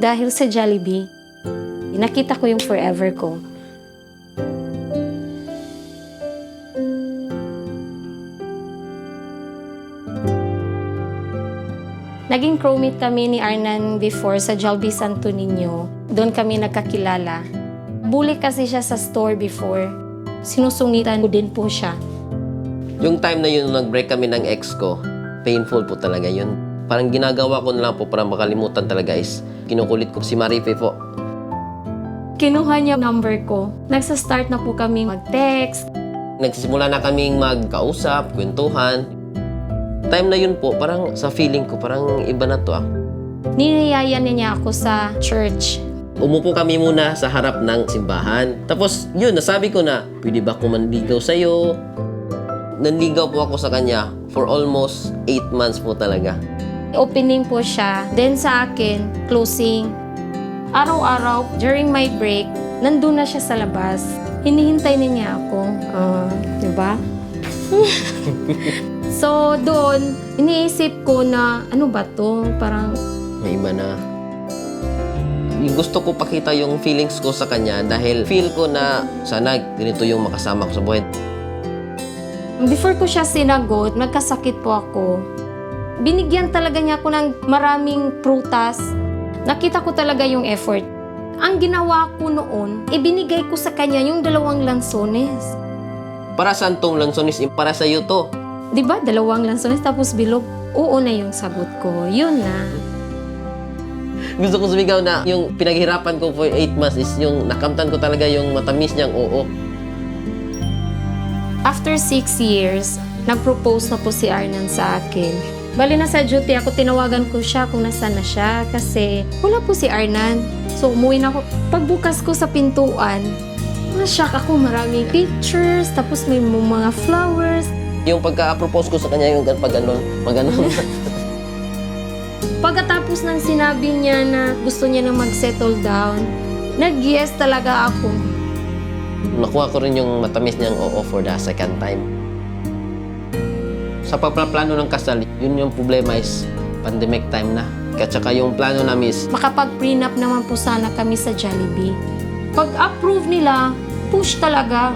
Dahil sa Jollibee, nakita ko yung forever ko. Naging crewmate kami ni Arnan before sa Jollibee Santo Niño. Doon kami nagkakilala. Bully kasi siya sa store before. Sinusungitan ko din po siya. Yung time na yun, nag-break kami ng ex ko, painful po talaga yun. Parang ginagawa ko na lang po para makalimutan talaga is kinukulit ko si Marife po. Kinuha niya number ko. Nagsa-start na po kami mag-text. Nagsisimula na kaming magkausap, kwentuhan. Time na yun po, parang sa feeling ko, parang iba na to Niyaya niya ako sa church. Umupo kami muna sa harap ng simbahan. Tapos yun, nasabi ko na, pwede ba ako manligaw sa'yo? Nanligaw po ako sa kanya for almost 8 months po talaga. Opening po siya. Then sa akin, closing. Araw-araw, during my break, nandun na siya sa labas. Hinihintay na niya ako. Diba? So, doon, iniisip ko na, ano ba to? Parang, May iba na. Gusto ko pakita yung feelings ko sa kanya dahil feel ko na sana ganito yung makasama ko sa buhay. before ko siya sinagot, nagkasakit po ako. Binigyan talaga niya ako ng maraming prutas. Nakita ko talaga yung effort. Ang ginawa ko noon, ibinigay ko sa kanya yung 2 lansones. Para saan tong lansones? Para sa'yo to. Diba, 2 lansones tapos bilog. Oo na yung sagot ko. Yun na. Gusto ko sumigaw na yung pinaghirapan ko for 8 months is yung nakamtan ko talaga yung matamis niyang oo. After 6 years, nag-propose na po si Arnan sa akin. Bali na sa duty ako, tinawagan ko siya kung nasaan na siya kasi wala po si Arnan. So umuwi na ako. Pagbukas ko sa pintuan, na-shock ako, maraming pictures, tapos may mga flowers. Yung pagka-propose ko sa kanya yung pag ganon. Pagkatapos ng sinabi niya na gusto niya na mag-settle down, nag-yes talaga ako. Nakuha ko rin yung matamis niyang oo for the second time. Sa pagpaplano ng kasal, yun yung problema is pandemic time na. At saka yung plano namin is Makapag-prenup naman po sana kami sa Jollibee. Pag-approve nila, push talaga.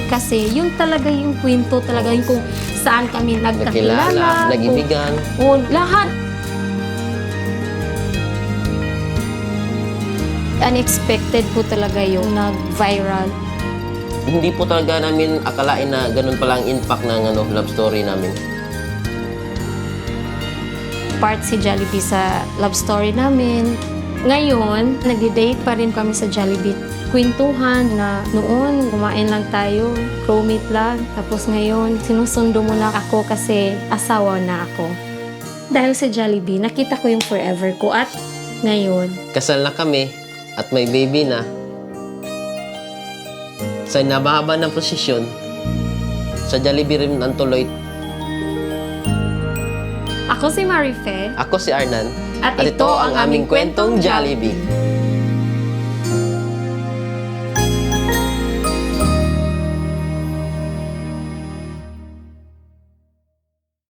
Kasi yun talaga yung kwento talaga yung kung saan kami nagkakilala. nakilala, nagibigan. Lahat. Unexpected po talaga yung nag-viral. Hindi po talaga namin akalain na ganun pala ang impact ng love story namin. Part si Jollibee sa love story namin. Ngayon, nagdi-date pa rin kami sa Jollibee. Kwentuhan na noon, kumain lang tayo, crewmate lang. Tapos ngayon, sinusundo mo na ako kasi asawa na ako. Dahil sa Jollibee, nakita ko yung forever ko at ngayon. Kasal na kami at may baby na. Sa nabahaba ng prosesyon, sa Jollibee rin ang tuloy. Ako si Marife. Ako si Arnan. At ito ang aming kwentong Jollibee.